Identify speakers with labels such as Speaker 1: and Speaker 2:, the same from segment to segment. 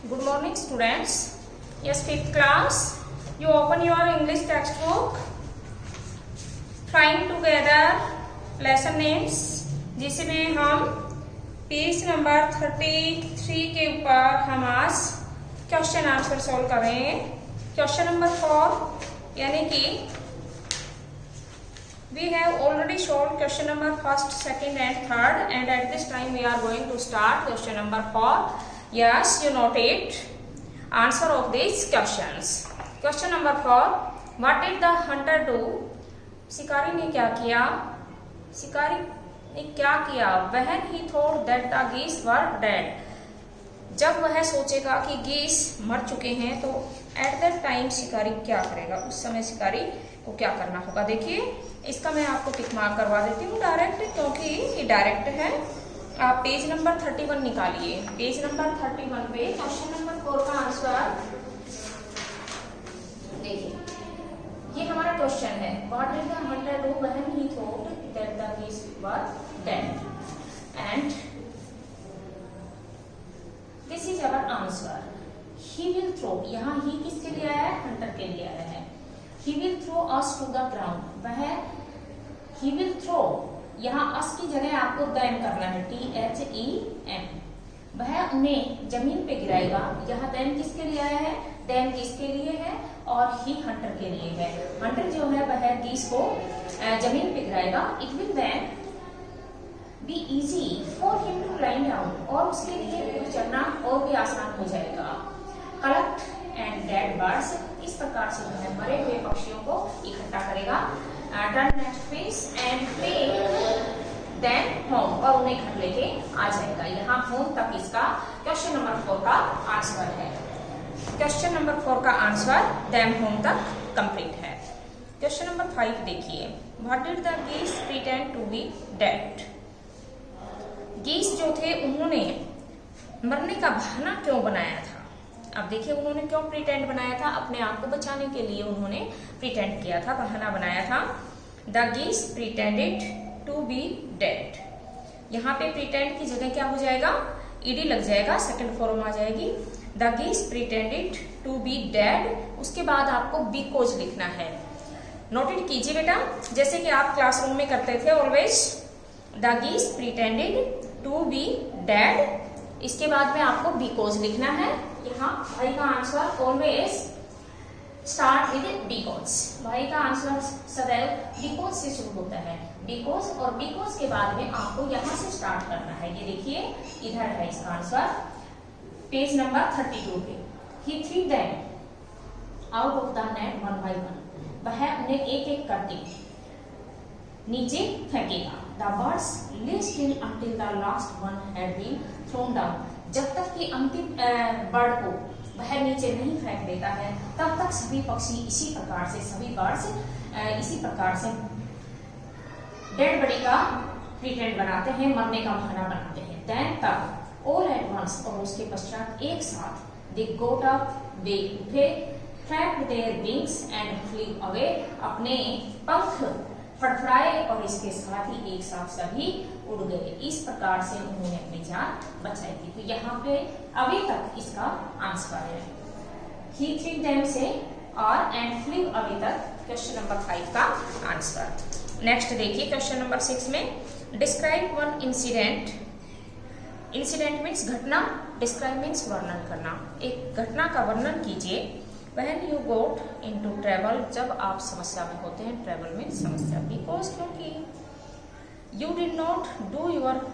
Speaker 1: Good morning, students. Yes, fifth class. You open your English textbook. Trying together lesson names, जिसमें हम page number 33 के ऊपर हम आज क्वेश्चन आंसर सॉल्व कर रहे हैं. क्वेश्चन नंबर 4 यानी कि we have already solved question number 1st, 2nd and 3rd, and at this time we are going to start question number 4. Yes, you note it. Answer of these questions. Question number 4. What did the hunter do? शिकारी ने क्या किया? शिकारी ने क्या किया? When he thought that the geese were dead. जब वह सोचेगा कि geese मर चुके हैं तो at that time शिकारी क्या करेगा? उस समय शिकारी को क्या करना होगा? देखिए, इसका मैं आपको टिक मार्क करवा देती हूँ डायरेक्ट, क्योंकि ये डायरेक्ट है. आप पेज नंबर 31 निकालिए. पेज नंबर 31 पे क्वेश्चन नंबर 4 का आंसर देखिए. ये हमारा क्वेश्चन है. What did the hunter do when he thought that the geese were dead? And this is our answer. He will throw. यहाँ ही किसके लिए आया है? हंटर के लिए आया है. He will throw us to the ground. वह he will throw, यहाँ us की जगह आपको them करना है. THEM. वह उन्हें जमीन पे गिराएगा. यहाँ them किसके लिए आया है? them किसके लिए है? और he hunter के लिए है. hunter जो है वह geese को जमीन पे गिराएगा. It will then be easy for him to lie down. और उसके लिए चलना और भी आसान हो जाएगा. Collect and dead birds. इस प्रकार से जो है मरे हुए पक्षियों को इकट्ठा करेगा. Turn next page and take them home. और उन्हें घर लेके आ जाएगा. यहाँ होम तक इसका क्वेश्चन नंबर 4 का आंसर है. क्वेश्चन नंबर 4 का आंसर देम होम तक कंप्लीट है. क्वेश्चन नंबर 5 देखिए. व्हाट डिड द गीस प्रिटेंड टू बी डेड? गीस जो थे उन्होंने मरने का बहाना क्यों बनाया था? अब देखिए, उन्होंने क्यों प्रिटेंड बनाया था? अपने आप को बचाने के लिए उन्होंने प्रिटेंड किया था, बहाना बनाया था. द गीस प्रिटेंडेड टू बी डेड. यहाँ पे प्रिटेंड की जगह क्या हो जाएगा? ईडी लग जाएगा, सेकंड फॉर्म आ जाएगी. द गीस प्रिटेंडेड टू बी डेड. उसके बाद आपको बिकॉज लिखना है. नोटेड कीजिए बेटा, जैसे कि आप क्लासरूम में करते थे ऑलवेज. द गीस प्रिटेंडेड टू बी डेड. इसके बाद में आपको बिकॉज लिखना है. यहाँ भाई का answer always start with because. भाई का आंसर सदैव बिकॉज से शुरू होता है. बिकॉज और बिकॉज के बाद में आपको यहाँ से स्टार्ट करना है. ये देखिए, इधर है इसका आंसर पेज नंबर 32 पे. He threw them out of the net one by one. वह उन्हें एक एक करके नीचे फेंकेगा. The birds lay still until the last one had been thrown down. जब तक कि अंतिम बर्ड को वह नीचे नहीं फेंक देता है, तब तक सभी पक्षी इसी प्रकार से, सभी बर्ड्स इसी प्रकार से डेड बॉडी का प्रिटेंड बनाते हैं, मरने का बहाना बनाते हैं. Then तब all at once, और उसके पश्चात एक साथ, they got up, वे उठे, flapped their wings and flew away. अपने पंख फड़फड़ाए और इसके साथ ही एक साथ सभी उड़ गए. इस प्रकार से उन्होंने अपनी जान बचाई थी. तो यहाँ पे अभी तक इसका आंसर है. He threw them से और एंड फ्लेव अभी तक क्वेश्चन नंबर 5 का आंसर. नेक्स्ट देखिए क्वेश्चन नंबर 6 में. Describe one incident. Incident means घटना, डिस्क्राइब मीन्स वर्णन करना. एक घटना का वर्णन कीजिए. When you got into trouble, जब आप समस्या में होते हैं. ट्रेवल में समस्या. Because क्योंकि you did not do your work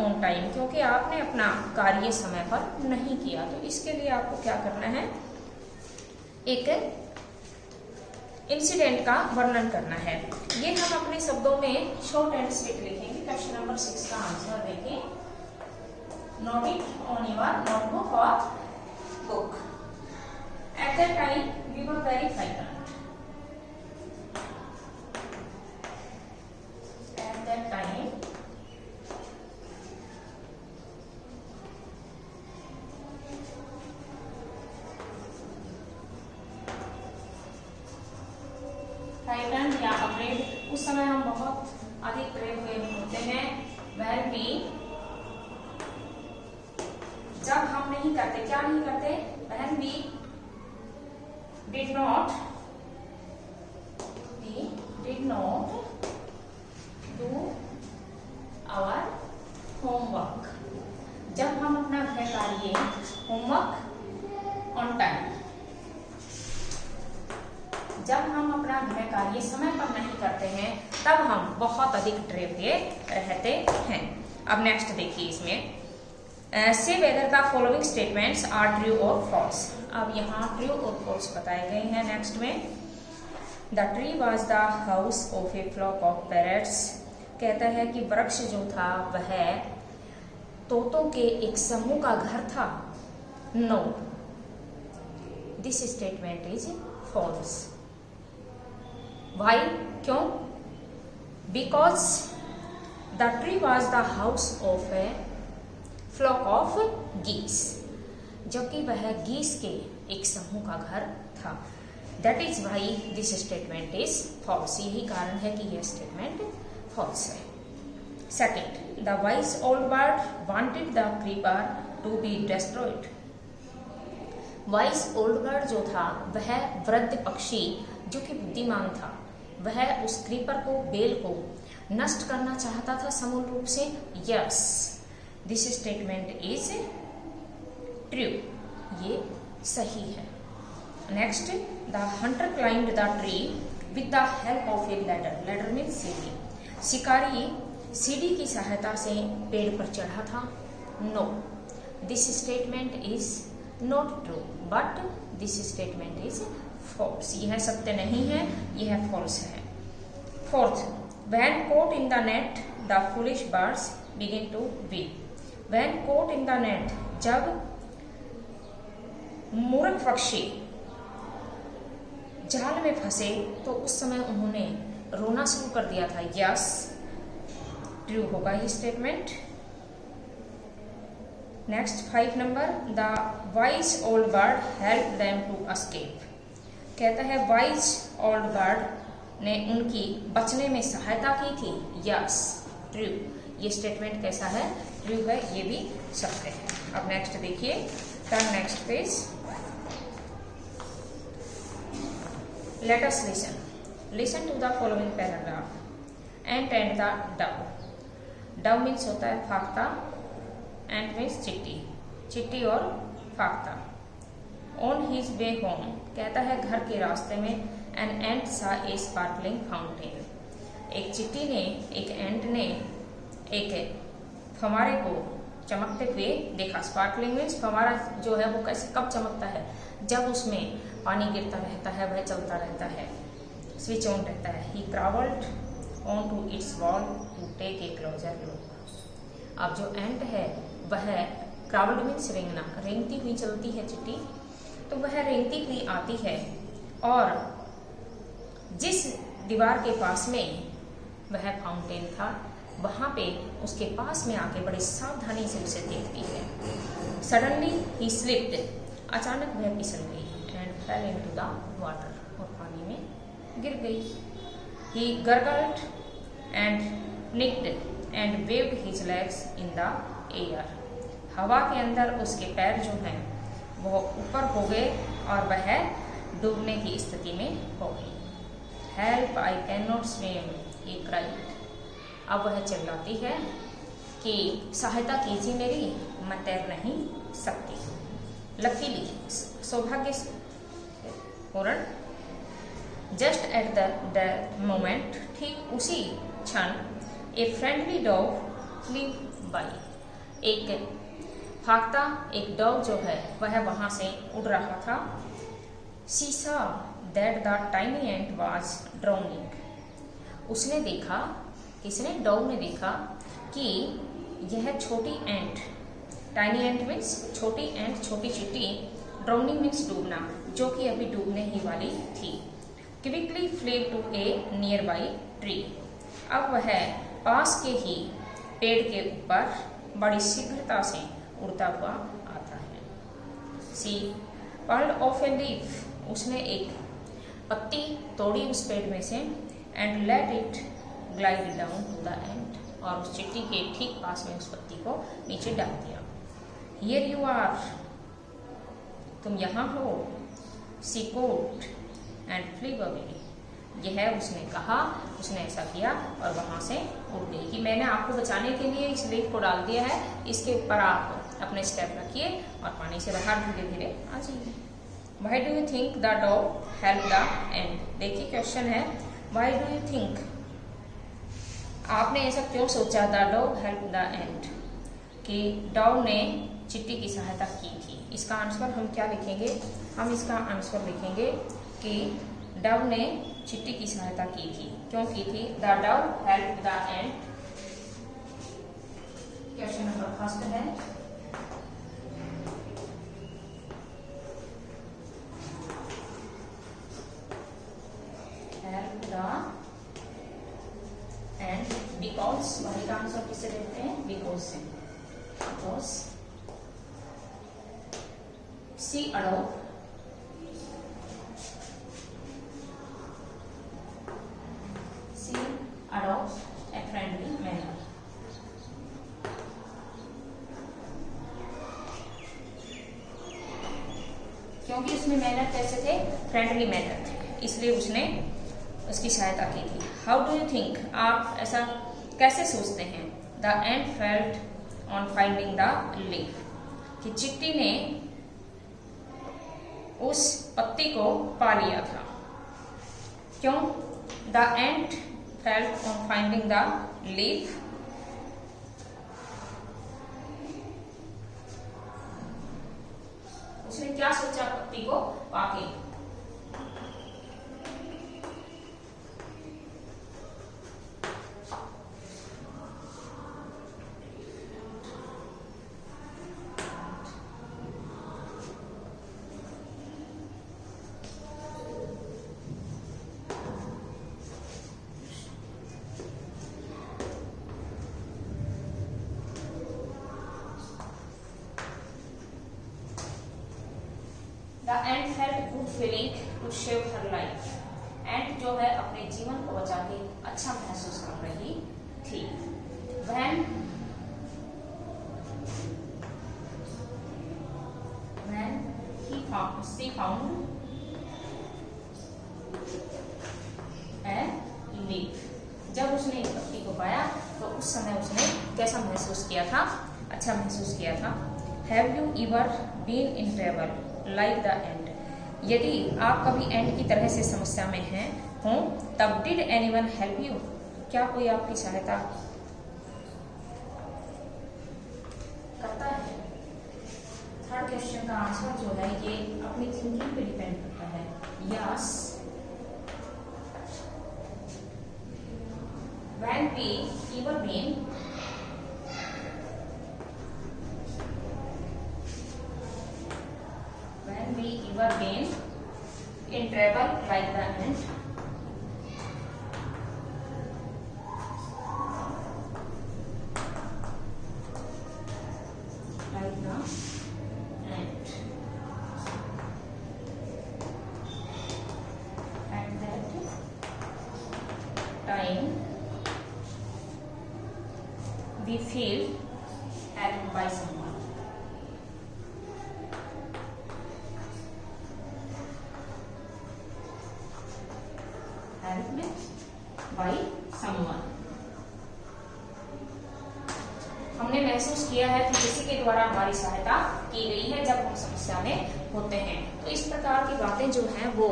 Speaker 1: on time, क्योंकि आपने अपना कार्य समय पर नहीं किया. तो इसके लिए आपको क्या करना है? एक इंसिडेंट का वर्णन करना है. ये हम अपने शब्दों में शॉर्ट एंड स्वीट लिखेंगे. क्वेश्चन नंबर 6 का आंसर देखिए. Note it on your notebook और book. At that time, we were very frightened. At that time, frightened या afraid. उस समय हम बहुत अधिक प्रेरित हुए होते हैं. When we जब हम नहीं करते, क्या नहीं करते, when we did not do our homework, जब हम अपना गृह कार्य होमवर्क ऑन टाइम, जब हम अपना गृह कार्य समय पर नहीं करते हैं तब हम बहुत अधिक डरते रहते हैं। अब नेक्स्ट देखिए इसमें से whether the following statements are true और फॉल्स। अब यहाँ ट्रू और फॉल्स बताए गए हैं। नेक्स्ट में the tree was the house of a flock of parrots, कहता है कि वृक्ष जो था वह तोतों के एक समूह का घर था। No, this statement is false. Why, क्यों? Because the tree was the house of a flock of geese, जबकि वह गीस के एक समूह का घर था। That is why this statement is false. यही कारण है कि यह स्टेटमेंट फॉल्स है। Second, the wise old bird wanted the creeper to be destroyed. Wise old bird जो था वह वृद्ध पक्षी जो कि बुद्धिमान था, वह उस क्रीपर को, बेल को नष्ट करना चाहता था समूल रूप से। Yes, this statement is true, ये सही है। Next, the Hunter climbed the tree with the help of A ladder. Ladder means सीढ़ी। शिकारी सीढ़ी की सहायता से पेड़ पर चढ़ा था। No, this statement is not true, but this statement is false. यह सत्य नहीं है, यह फॉल्स है। Fourth, when caught in the net the foolish birds begin to weep. when caught in the net, जब मूर्ख पक्षी जाल में फंसे तो उस समय उन्होंने रोना शुरू कर दिया था। यस, ट्रू होगा ये statement. Next 5 number, the wise old bird help them to escape. कहता है वाइज ओल्ड बर्ड ने उनकी बचने में सहायता की थी। Yes, true. ये स्टेटमेंट कैसा है? ट्रू है, ये भी सत्य है। अब नेक्स्ट देखिए, turn next page. Let us listen to the following paragraph. Ant and the dove. Dove means होता है फाख्ता, एंट मीन्स चिट्टी, चिट्टी और फाख्ता। ऑन हिज वे होम, कहता है घर के रास्ते में एन एंट सा ए स्पार्कलिंग फाउंटेन। एक चिट्टी ने, एक एंट ने एक फव्वारे को चमकते हुए देखा। स्पार्कलिंग मीन्स फव्वारा जो है वो कैसे, कब चमकता है? जब उसमें पानी गिरता रहता है, वह चलता रहता है, स्विच ऑन रहता है। He crawled on to its wall to take a closer look. अब जो एंट है वह क्रावल्ड मीन्स रेंगना, रेंगती हुई चलती है चिट्टी, तो वह रेंगती हुई आती है और जिस दीवार के पास में वह फाउंटेन था वहां पे उसके पास में आके बड़ी सावधानी से उसे देखती है। सडनली ही स्लिप्ड, अचानक वह फिसल गई। And fell into the water, और पानी में गिर गई। He gurgled and kicked and waved his legs in the air. हवा के अंदर उसके पैर जो हैं वो ऊपर हो गए और वह डूबने की स्थिति में हो गई। Help, I can not swim, he cried. अब वह चिल्लाती है कि सहायता कीजिए मेरी, मैं तैर नहीं सकती। लकीली, सौभाग्य पूर्ण, जस्ट एट द मोमेंट, ठीक उसी क्षण, a friendly dog flew by. एक फाख्ता, एक डॉग जो है वह वहां से उड़ रहा था। She saw that the tiny ant was drowning. उसने देखा, किसने? डॉग ने देखा कि यह छोटी एंट, टाइनी एंट मीन्स छोटी एंट, छोटी चिट्टी, ड्राउनिंग मीन्स डूबना, जो कि अभी डूबने ही वाली थी। Quickly flew to a nearby tree. अब वह पास के ही पेड़ के ऊपर बड़ी शीघ्रता से उड़ता हुआ आता है। सी पर्ल्ड ऑफ ए लीफ, उसने एक पत्ती तोड़ी उस पेड़ में से, and let it glide down to the ant, और उस चिट्टी के ठीक पास में उस पत्ती को नीचे डाल दिया। हियर यू आर, तुम यहाँ हो। She caught and flew away, यह है उसने कहा, उसने ऐसा किया और वहां से उड़ गई। कि मैंने आपको बचाने के लिए इस लीफ को डाल दिया है, इसके ऊपर आप अपने स्टेप रखिए और पानी से बाहर धीरे धीरे आ जाइए। Why do you think the dog helped the ant? देखिए क्वेश्चन है, Why do you think? आपने ऐसा क्यों सोचा? The dog helped the ant, कि डॉग ने चिट्टी की सहायता की थी। इसका आंसर हम क्या लिखेंगे? हम इसका आंसर लिखेंगे कि डॉग ने चिट्टी की सहायता की थी। क्यों की थी? The dog helped the ant. Question number first है, हेल्प द एंट बिकॉज, वही का आंसर किसे देते हैं? बिकॉज से। Because she adopt a friendly manner. क्योंकि उसमें मैनर कैसे थे? फ्रेंडली मैनर थे, इसलिए उसने उसकी सहायता की थी। हाउ डू यू थिंक, आप ऐसा कैसे सोचते हैं? The ant felt on finding the leaf, कि चिट्टी ने उस पत्ती को पा लिया था। क्यों? The ant felt on finding the leaf, उसने क्या सोचा पत्ती को पाके? The ant felt good feeling to save her life. एंट जो है अपने जीवन को बचा के अच्छा महसूस कर रही थी। When she found a leaf, जब उसने इस पत्ती को पाया तो उस समय उसने कैसा महसूस किया था? अच्छा महसूस किया था। Have you ever been in trouble like the ant? यदि आप कभी एंट की तरह से समस्या में हैं हों, तब did anyone help you? क्या कोई आपकी सहायता करता है? थर्ड क्वेश्चन का आंसर जो है ये अपनी थिंकिंग पे डिपेंड करता है। Yes, when we ever been in trouble like the ant, at that time we feel helped by someone. By someone. हमने महसूस किया है कि किसी के द्वारा हमारी सहायता की गई है जब हम समस्या में होते हैं। तो इस प्रकार की बातें जो हैं वो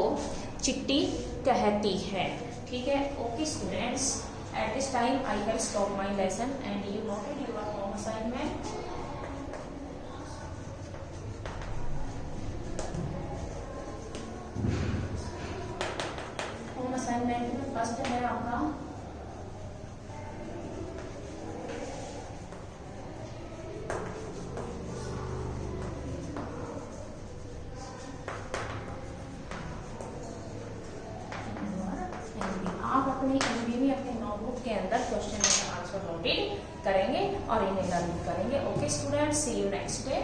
Speaker 1: चिट्टी कहती है। ठीक है, okay students, at this time I have stop my lesson and you noted your home assignment. Home assignment में फर्स्ट है आपका अपने नोटबुक के अंदर क्वेश्चन का आंसर नोटेड करेंगे और इन्हें लर्न करेंगे। Okay students, see you next day.